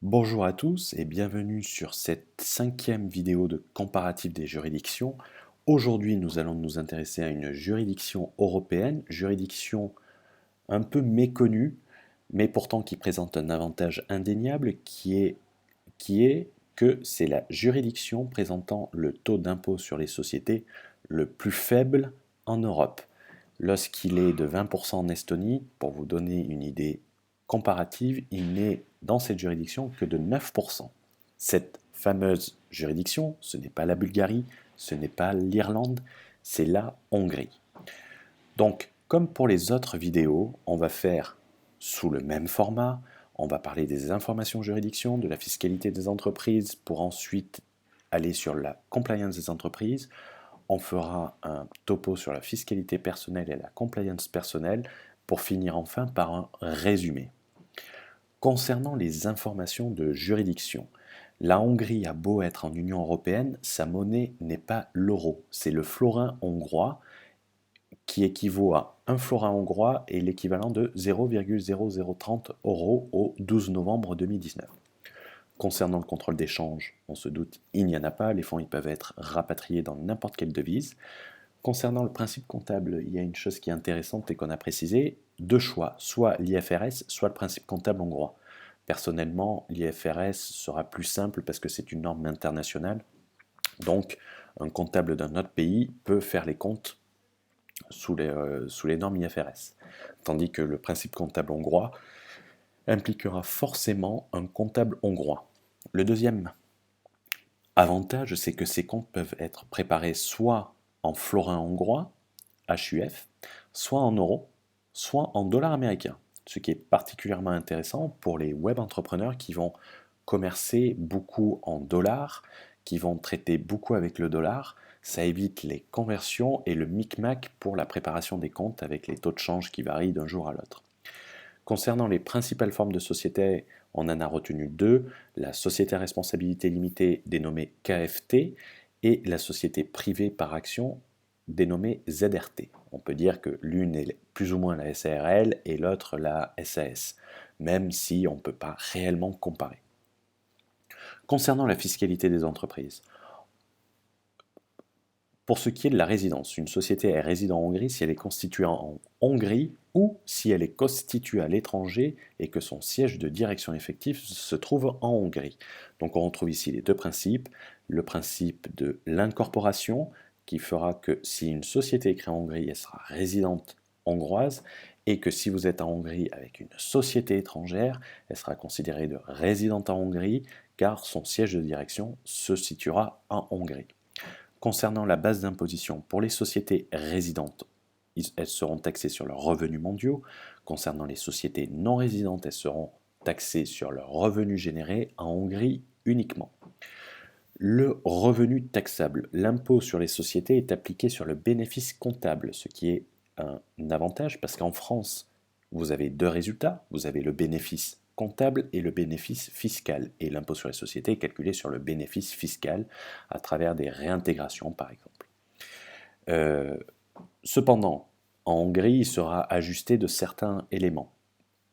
Bonjour à tous et bienvenue sur cette cinquième vidéo de comparatif des juridictions. Aujourd'hui, nous allons nous intéresser à une juridiction européenne, juridiction un peu méconnue, mais pourtant qui présente un avantage indéniable qui est que c'est la juridiction présentant le taux d'impôt sur les sociétés le plus faible en Europe. Lorsqu'il est de 20% en Estonie, pour vous donner une idée comparative, il n'est dans cette juridiction que de 9%. Cette fameuse juridiction, ce n'est pas la Bulgarie, ce n'est pas l'Irlande, c'est la Hongrie. Donc, comme pour les autres vidéos, on va faire sous le même format, on va parler des informations juridiction, de la fiscalité des entreprises, pour ensuite aller sur la compliance des entreprises. On fera un topo sur la fiscalité personnelle et la compliance personnelle pour finir enfin par un résumé. Concernant les informations de juridiction, la Hongrie a beau être en Union européenne, sa monnaie n'est pas l'euro, c'est le florin hongrois qui équivaut à un florin hongrois et l'équivalent de 0,0030 euros au 12 novembre 2019. Concernant le contrôle d'échange, on se doute, il n'y en a pas, les fonds ils peuvent être rapatriés dans n'importe quelle devise. Concernant le principe comptable, il y a une chose qui est intéressante et qu'on a précisé, deux choix, soit l'IFRS, soit le principe comptable hongrois. Personnellement, l'IFRS sera plus simple parce que c'est une norme internationale, donc un comptable d'un autre pays peut faire les comptes sous les normes IFRS. Tandis que le principe comptable hongrois impliquera forcément un comptable hongrois. Le deuxième avantage, c'est que ces comptes peuvent être préparés soit en florin hongrois, HUF, soit en euros, soit en dollars américains, ce qui est particulièrement intéressant pour les web entrepreneurs qui vont commercer beaucoup en dollars, qui vont traiter beaucoup avec le dollar. Ça évite les conversions et le micmac pour la préparation des comptes avec les taux de change qui varient d'un jour à l'autre. Concernant les principales formes de société, on en a retenu deux, la société à responsabilité limitée dénommée KFT et la société privée par action dénommée ZRT. On peut dire que l'une est plus ou moins la SARL et l'autre la SAS, même si on ne peut pas réellement comparer. Concernant la fiscalité des entreprises, pour ce qui est de la résidence, une société est résidente en Hongrie si elle est constituée en Hongrie ou si elle est constituée à l'étranger et que son siège de direction effectif se trouve en Hongrie. Donc on retrouve ici les deux principes. Le principe de l'incorporation qui fera que si une société est créée en Hongrie, elle sera résidente hongroise et que si vous êtes en Hongrie avec une société étrangère, elle sera considérée de résidente en Hongrie car son siège de direction se situera en Hongrie. Concernant la base d'imposition, pour les sociétés résidentes, elles seront taxées sur leurs revenus mondiaux. Concernant les sociétés non résidentes, elles seront taxées sur leurs revenus générés en Hongrie uniquement. Le revenu taxable, l'impôt sur les sociétés est appliqué sur le bénéfice comptable, ce qui est un avantage parce qu'en France, vous avez deux résultats, vous avez le bénéfice comptable et le bénéfice fiscal. Et l'impôt sur les sociétés est calculé sur le bénéfice fiscal à travers des réintégrations, par exemple. Cependant, en Hongrie, il sera ajusté de certains éléments.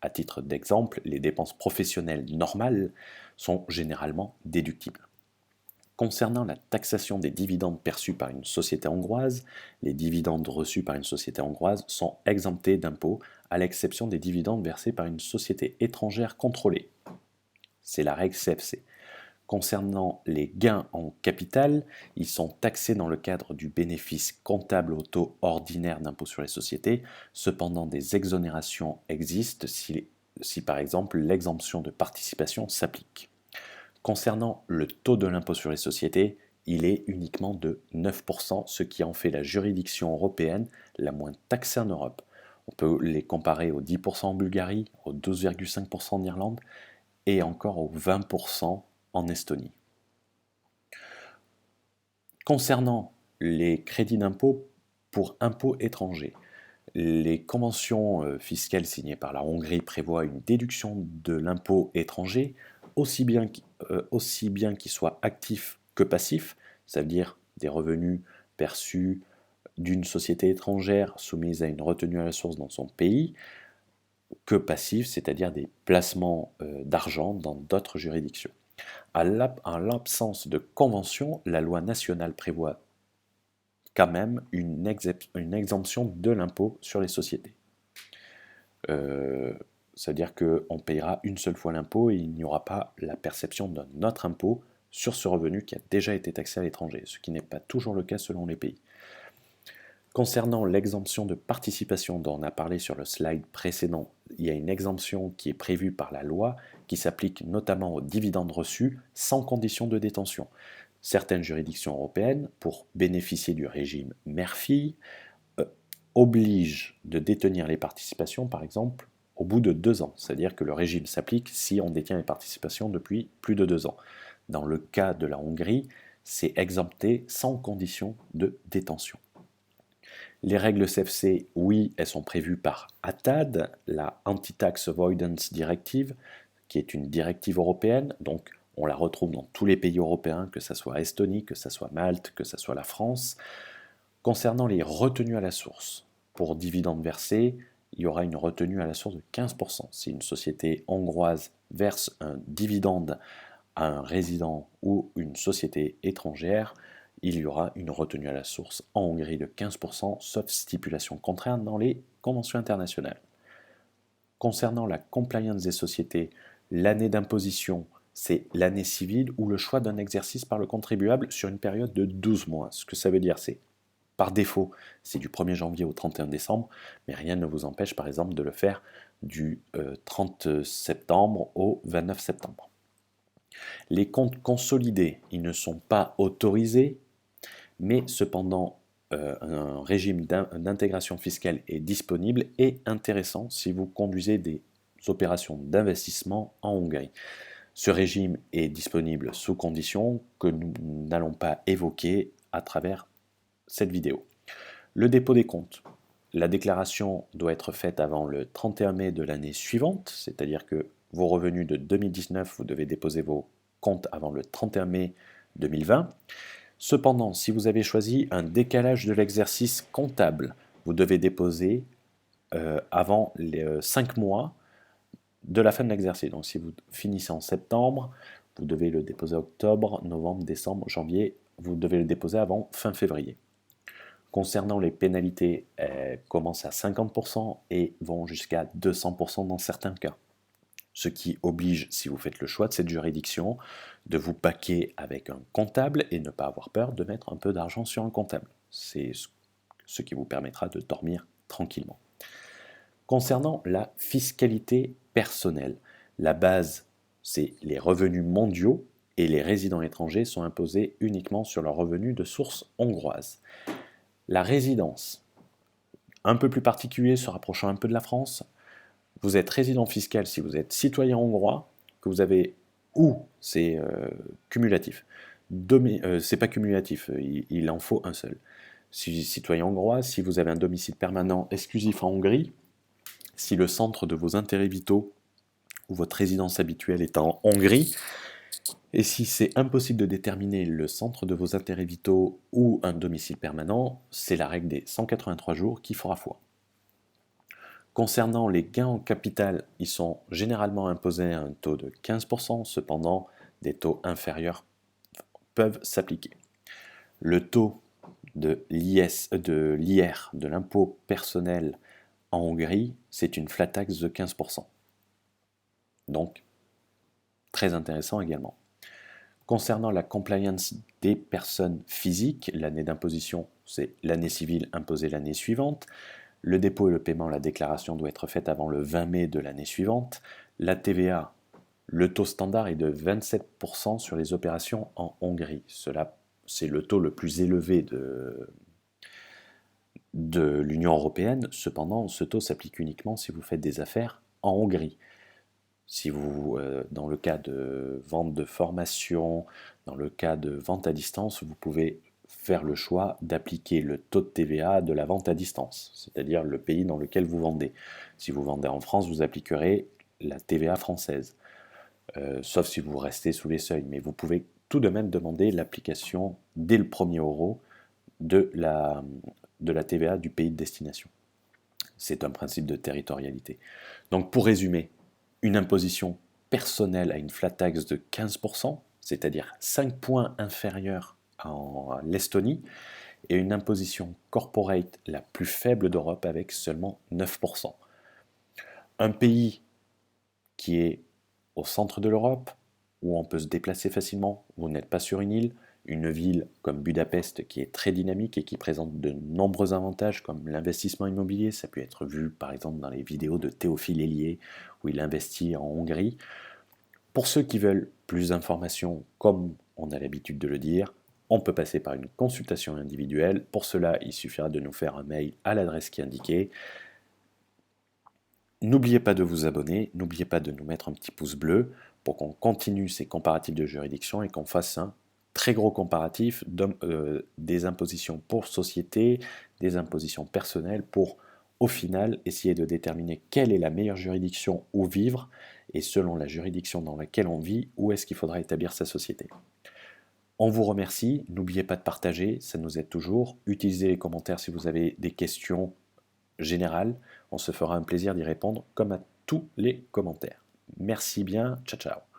À titre d'exemple, les dépenses professionnelles normales sont généralement déductibles. Concernant la taxation des dividendes perçus par une société hongroise, les dividendes reçus par une société hongroise sont exemptés d'impôt, à l'exception des dividendes versés par une société étrangère contrôlée. C'est la règle CFC. Concernant les gains en capital, ils sont taxés dans le cadre du bénéfice comptable au taux ordinaire d'impôt sur les sociétés. Cependant, des exonérations existent si par exemple l'exemption de participation s'applique. Concernant le taux de l'impôt sur les sociétés, il est uniquement de 9%, ce qui en fait la juridiction européenne la moins taxée en Europe. On peut les comparer au 10% en Bulgarie, au 12,5% en Irlande et encore au 20% en Estonie. Concernant les crédits d'impôt pour impôts étrangers, les conventions fiscales signées par la Hongrie prévoient une déduction de l'impôt étranger aussi bien qu'il soit actif que passif, ça veut dire des revenus perçus d'une société étrangère soumise à une retenue à la source dans son pays, que passifs, c'est-à-dire des placements d'argent dans d'autres juridictions. En l'absence de convention, la loi nationale prévoit quand même une exemption de l'impôt sur les sociétés. C'est-à-dire qu'on payera une seule fois l'impôt et il n'y aura pas la perception d'un autre impôt sur ce revenu qui a déjà été taxé à l'étranger, ce qui n'est pas toujours le cas selon les pays. Concernant l'exemption de participation dont on a parlé sur le slide précédent, il y a une exemption qui est prévue par la loi qui s'applique notamment aux dividendes reçus sans condition de détention. Certaines juridictions européennes, pour bénéficier du régime mère-fille, obligent de détenir les participations, par exemple, au bout de 2 ans. C'est-à-dire que le régime s'applique si on détient les participations depuis plus de 2 ans. Dans le cas de la Hongrie, c'est exempté sans condition de détention. Les règles CFC, oui, elles sont prévues par ATAD, la Anti-Tax Avoidance Directive, qui est une directive européenne, donc on la retrouve dans tous les pays européens, que ce soit Estonie, que ce soit Malte, que ce soit la France. Concernant les retenues à la source, pour dividendes versés, il y aura une retenue à la source de 15%. Si une société hongroise verse un dividende à un résident ou une société étrangère, il y aura une retenue à la source en Hongrie de 15%, sauf stipulation contraire dans les conventions internationales. Concernant la compliance des sociétés, l'année d'imposition, c'est l'année civile ou le choix d'un exercice par le contribuable sur une période de 12 mois. Ce que ça veut dire, c'est par défaut, c'est du 1er janvier au 31 décembre, mais rien ne vous empêche par exemple de le faire du 30 septembre au 29 septembre. Les comptes consolidés, ils ne sont pas autorisés, mais cependant un régime d'intégration fiscale est disponible et intéressant si vous conduisez des opérations d'investissement en Hongrie. Ce régime est disponible sous conditions que nous n'allons pas évoquer à travers cette vidéo. Le dépôt des comptes. La déclaration doit être faite avant le 31 mai de l'année suivante, c'est-à-dire que vos revenus de 2019, vous devez déposer vos comptes avant le 31 mai 2020. Cependant, si vous avez choisi un décalage de l'exercice comptable, vous devez déposer avant les 5 mois de la fin de l'exercice. Donc si vous finissez en septembre, vous devez le déposer octobre, novembre, décembre, janvier, vous devez le déposer avant fin février. Concernant les pénalités, elles commencent à 50% et vont jusqu'à 200% dans certains cas. Ce qui oblige, si vous faites le choix de cette juridiction, de vous paquer avec un comptable et ne pas avoir peur de mettre un peu d'argent sur un comptable. C'est ce qui vous permettra de dormir tranquillement. Concernant la fiscalité personnelle, la base, c'est les revenus mondiaux et les résidents étrangers sont imposés uniquement sur leurs revenus de source hongroise. La résidence, un peu plus particulier, se rapprochant un peu de la France, vous êtes résident fiscal si vous êtes citoyen hongrois, que vous avez, ou c'est cumulatif, c'est pas cumulatif, il en faut un seul. Si citoyen hongrois, si vous avez un domicile permanent exclusif en Hongrie, si le centre de vos intérêts vitaux ou votre résidence habituelle est en Hongrie, et si c'est impossible de déterminer le centre de vos intérêts vitaux ou un domicile permanent, c'est la règle des 183 jours qui fera foi. Concernant les gains en capital, ils sont généralement imposés à un taux de 15%, cependant des taux inférieurs peuvent s'appliquer. Le taux de l'IR, de l'impôt personnel en Hongrie, c'est une flat tax de 15%. Donc, très intéressant également. Concernant la compliance des personnes physiques, l'année d'imposition, c'est l'année civile imposée l'année suivante. Le dépôt et le paiement, la déclaration doit être faite avant le 20 mai de l'année suivante. La TVA, le taux standard est de 27% sur les opérations en Hongrie. Cela, c'est le taux le plus élevé de l'Union européenne. Cependant, ce taux s'applique uniquement si vous faites des affaires en Hongrie. Si vous, dans le cas de vente de formation, dans le cas de vente à distance, vous pouvez faire le choix d'appliquer le taux de TVA de la vente à distance, c'est-à-dire le pays dans lequel vous vendez. Si vous vendez en France, vous appliquerez la TVA française, sauf si vous restez sous les seuils. Mais vous pouvez tout de même demander l'application dès le 1er euro de la TVA du pays de destination. c'est un principe de territorialité. Donc pour résumer, une imposition personnelle à une flat tax de 15%, c'est-à-dire 5 points inférieurs à l'Estonie, et une imposition corporate la plus faible d'Europe avec seulement 9%. Un pays qui est au centre de l'Europe, où on peut se déplacer facilement, vous n'êtes pas sur une île, une ville comme Budapest qui est très dynamique et qui présente de nombreux avantages comme l'investissement immobilier, ça peut être vu par exemple dans les vidéos de Théophile Hélier où il investit en Hongrie. Pour ceux qui veulent plus d'informations, comme on a l'habitude de le dire, on peut passer par une consultation individuelle. Pour cela, il suffira de nous faire un mail à l'adresse qui est indiquée. N'oubliez pas de vous abonner, n'oubliez pas de nous mettre un petit pouce bleu pour qu'on continue ces comparatifs de juridiction et qu'on fasse un très gros comparatif des impositions pour société, des impositions personnelles pour, au final, essayer de déterminer quelle est la meilleure juridiction où vivre et selon la juridiction dans laquelle on vit, où est-ce qu'il faudra établir sa société. On vous remercie, n'oubliez pas de partager, ça nous aide toujours. Utilisez les commentaires si vous avez des questions générales. On se fera un plaisir d'y répondre comme à tous les commentaires. Merci bien, ciao ciao.